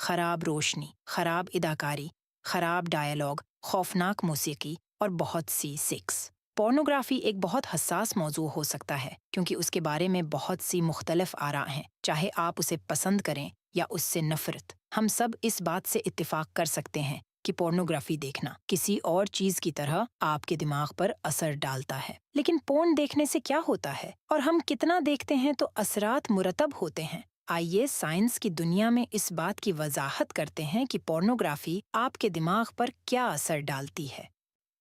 خراب روشنی، خراب اداکاری، خراب ڈائلاگ، خوفناک موسیقی اور بہت سی سیکس۔ پورنوگرافی ایک بہت حساس موضوع ہو سکتا ہے کیونکہ اس کے بارے میں بہت سی مختلف آراء ہیں، چاہے آپ اسے پسند کریں یا اس سے نفرت۔ ہم سب اس بات سے اتفاق کر سکتے ہیں کہ پورنوگرافی دیکھنا کسی اور چیز کی طرح آپ کے دماغ پر اثر ڈالتا ہے۔ لیکن پورن دیکھنے سے کیا ہوتا ہے اور ہم کتنا دیکھتے ہیں تو اثرات مرتب ہوتے ہیں؟ آئیے سائنس کی دنیا میں اس بات کی وضاحت کرتے ہیں کہ پورنوگرافی آپ کے دماغ پر کیا اثر ڈالتی ہے۔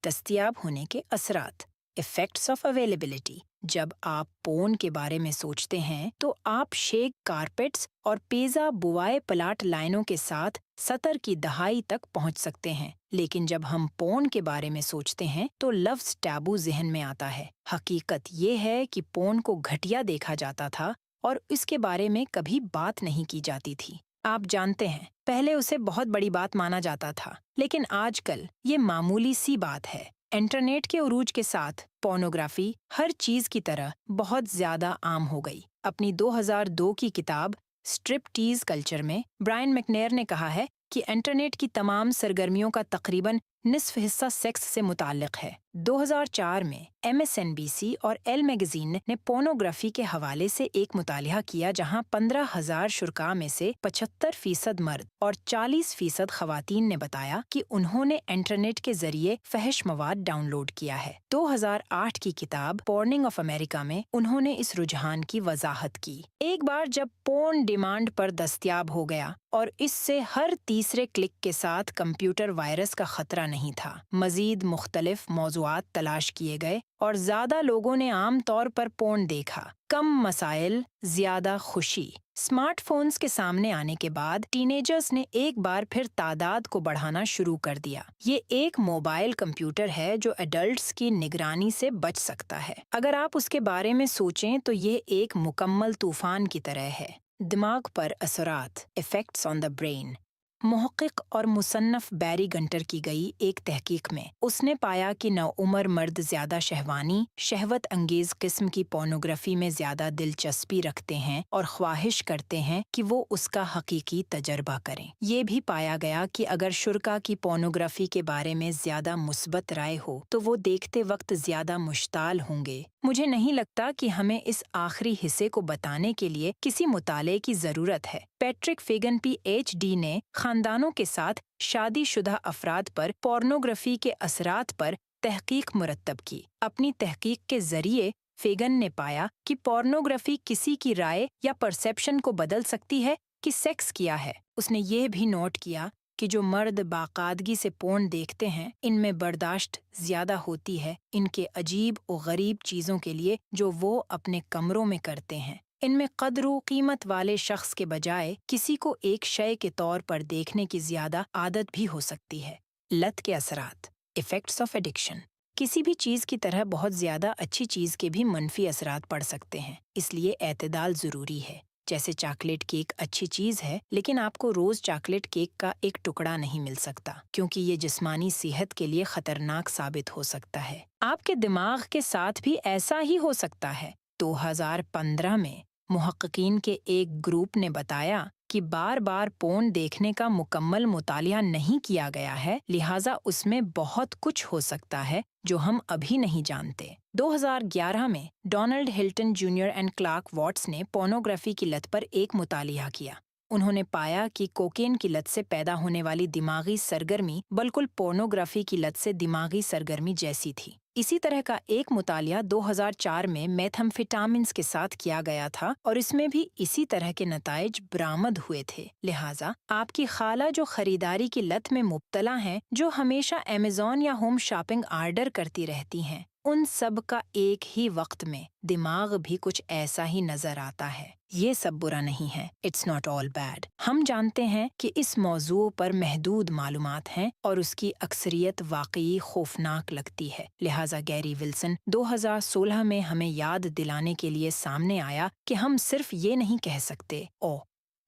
دستیاب ہونے کے اثرات، ایفیکٹس آف اویلیبلٹی۔ جب آپ پورن کے بارے میں سوچتے ہیں تو آپ شیک کارپیٹس اور پیزا بوائے پلاٹ لائنوں کے ساتھ 70 کی دہائی تک پہنچ سکتے ہیں، لیکن جب ہم پورن کے بارے میں سوچتے ہیں تو لفظ ٹیبو ذہن میں آتا ہے۔ حقیقت یہ ہے کہ پورن کو گھٹیا دیکھا جاتا تھا اور اس کے بارے میں کبھی بات نہیں کی جاتی تھی۔ آپ جانتے ہیں، پہلے اسے بہت بڑی بات مانا جاتا تھا، لیکن آج کل یہ معمولی سی بات ہے۔ انٹرنیٹ کے عروج کے ساتھ پورنوگرافی ہر چیز کی طرح بہت زیادہ عام ہو گئی۔ اپنی 2002 کی کتاب اسٹرپ ٹیز کلچر میں برائن میکنیئر نے کہا ہے کہ انٹرنیٹ کی تمام سرگرمیوں کا تقریباً نصف حصہ سیکس سے متعلق ہے۔ 2004 میں MSNBC اور ایل میگزین نے پورنوگرافی کے حوالے سے ایک مطالعہ کیا جہاں 15,000 شرکاء میں سے 75% مرد اور 40% خواتین نے بتایا کہ انہوں نے انٹرنیٹ کے ذریعے فحش مواد ڈاؤن لوڈ کیا ہے۔ 2008 کی کتاب پورننگ آف امریکہ میں انہوں نے اس رجحان کی وضاحت کی۔ ایک بار جب پورن ڈیمانڈ پر دستیاب ہو گیا اور اس سے ہر تیسرے کلک کے ساتھ کمپیوٹر وائرس کا خطرہ نہیں تھا، مزید مختلف موضوعات تلاش کیے گئے اور زیادہ لوگوں نے عام طور پر پورن دیکھا۔ کم مسائل، زیادہ خوشی۔ اسمارٹ فونز کے سامنے آنے کے بعد ٹینیجرز نے ایک بار پھر تعداد کو بڑھانا شروع کر دیا۔ یہ ایک موبائل کمپیوٹر ہے جو ایڈلٹس کی نگرانی سے بچ سکتا ہے۔ اگر آپ اس کے بارے میں سوچیں تو یہ ایک مکمل طوفان کی طرح ہے۔ دماغ پر اثرات، ایفیکٹس آن دا برین۔ محقق اور مصنف بیری گنٹر کی گئی ایک تحقیق میں اس نے پایا کہ نوعمر مرد زیادہ شہوانی، شہوت انگیز قسم کی پورنوگرافی میں زیادہ دلچسپی رکھتے ہیں اور خواہش کرتے ہیں کہ وہ اس کا حقیقی تجربہ کریں۔ یہ بھی پایا گیا کہ اگر شرکاء کی پورنوگرافی کے بارے میں زیادہ مثبت رائے ہو تو وہ دیکھتے وقت زیادہ مشتعل ہوں گے۔ مجھے نہیں لگتا کہ ہمیں اس آخری حصے کو بتانے کے لیے کسی مطالعے کی ضرورت ہے۔ پیٹرک فیگن PhD نے خاندانوں کے ساتھ شادی شدہ افراد پر پورنوگرافی کے اثرات پر تحقیق مرتب کی۔ اپنی تحقیق کے ذریعے فیگن نے پایا کہ پورنوگرافی کسی کی رائے یا پرسیپشن کو بدل سکتی ہے کہ سیکس کیا ہے۔ اس نے یہ بھی نوٹ کیا کہ جو مرد باقاعدگی سے پورن دیکھتے ہیں ان میں برداشت زیادہ ہوتی ہے ان کے عجیب و غریب چیزوں کے لیے جو وہ اپنے کمروں میں کرتے ہیں۔ ان میں قدر و قیمت والے شخص کے بجائے کسی کو ایک شے کے طور پر دیکھنے کی زیادہ عادت بھی ہو سکتی ہے۔ لت کے اثرات، ایفیکٹس آف ایڈکشن۔ کسی بھی چیز کی طرح بہت زیادہ اچھی چیز کے بھی منفی اثرات پڑ سکتے ہیں، اس لیے اعتدال ضروری ہے۔ جیسے چاکلیٹ کیک اچھی چیز ہے لیکن آپ کو روز چاکلیٹ کیک کا ایک ٹکڑا نہیں مل سکتا کیونکہ یہ جسمانی صحت کے لیے خطرناک ثابت ہو سکتا ہے۔ آپ کے دماغ کے ساتھ بھی ایسا ہی ہو سکتا ہے۔ 2015 میں محققین کے ایک گروپ نے بتایا کہ بار بار پورن دیکھنے کا مکمل مطالعہ نہیں کیا گیا ہے، لہٰذا اس میں بہت کچھ ہو سکتا ہے جو ہم ابھی نہیں جانتے۔ 2011 میں Donald Hilton Junior and Clark Watts نے پورنوگرافی کی لت پر ایک مطالعہ کیا۔ انہوں نے پایا کہ کوکین کی لت سے پیدا ہونے والی دماغی سرگرمی بالکل پورنوگرافی کی لت سے دماغی سرگرمی جیسی تھی۔ اسی طرح کا ایک مطالعہ 2004 میں میتھمفیٹامنز کے ساتھ کیا گیا تھا اور اس میں بھی اسی طرح کے نتائج برآمد ہوئے تھے۔ لہٰذا آپ کی خالہ جو خریداری کی لت میں مبتلا ہیں، جو ہمیشہ امیزون یا ہوم شاپنگ آرڈر کرتی رہتی ہیں، ان سب کا ایک ہی وقت میں دماغ بھی کچھ ایسا ہی نظر آتا ہے۔ یہ سب برا نہیں ہے، اٹس ناٹ آل بیڈ۔ ہم جانتے ہیں کہ اس موضوع پر محدود معلومات ہیں اور اس کی اکثریت واقعی خوفناک لگتی ہے، لہٰذا گیری ولسن 2016 میں ہمیں یاد دلانے کے لیے سامنے آیا کہ ہم صرف یہ نہیں کہہ سکتے، اوہ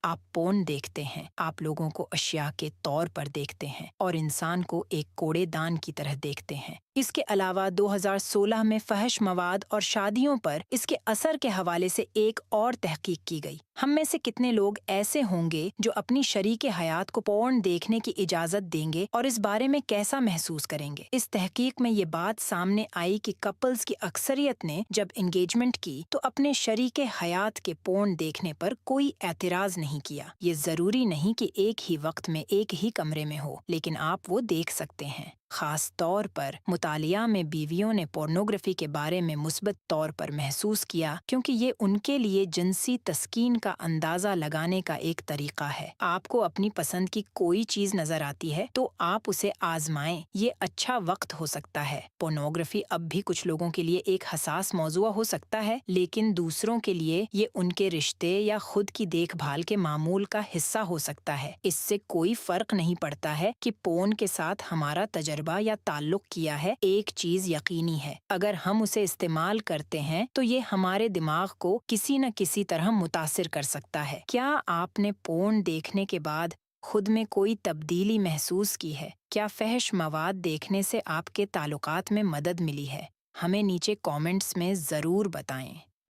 آپ پورن دیکھتے ہیں، آپ لوگوں کو اشیاء کے طور پر دیکھتے ہیں اور انسان کو ایک کوڑے دان کی طرح دیکھتے ہیں۔ اس کے علاوہ 2016 میں فحش مواد اور شادیوں پر اس کے اثر کے حوالے سے ایک اور تحقیق کی گئی۔ ہم میں سے کتنے لوگ ایسے ہوں گے جو اپنی شریک حیات کو پورن دیکھنے کی اجازت دیں گے اور اس بارے میں کیسا محسوس کریں گے؟ اس تحقیق میں یہ بات سامنے آئی کہ کپلز کی اکثریت نے جب انگیجمنٹ کی تو اپنے شریک حیات کے پورن دیکھنے پر کوئی اعتراض نہیں کیا۔ یہ ضروری نہیں کہ ایک ہی وقت میں ایک ہی کمرے میں ہو، لیکن آپ وہ دیکھ سکتے ہیں۔ خاص طور پر مطالعہ میں بیویوں نے پورنوگرافی کے بارے میں مثبت طور پر محسوس کیا کیونکہ یہ ان کے لیے جنسی تسکین کا اندازہ لگانے کا ایک طریقہ ہے۔ آپ کو اپنی پسند کی کوئی چیز نظر آتی ہے تو آپ اسے آزمائیں، یہ اچھا وقت ہو سکتا ہے۔ پورنوگرافی اب بھی کچھ لوگوں کے لیے ایک حساس موضوع ہو سکتا ہے، لیکن دوسروں کے لیے یہ ان کے رشتے یا خود کی دیکھ بھال کے معمول کا حصہ ہو سکتا ہے۔ اس سے کوئی فرق نہیں پڑتا ہے کہ پورن کے ساتھ ہمارا تجربہ یا تعلق کیا ہے، ایک چیز یقینی ہے، اگر ہم اسے استعمال کرتے ہیں تو یہ ہمارے دماغ کو کسی نہ کسی طرح متاثر کر سکتا ہے۔ کیا آپ نے پورن دیکھنے کے بعد خود میں کوئی تبدیلی محسوس کی ہے؟ کیا فحش مواد دیکھنے سے آپ کے تعلقات میں مدد ملی ہے؟ ہمیں نیچے کامنٹس میں ضرور بتائیں۔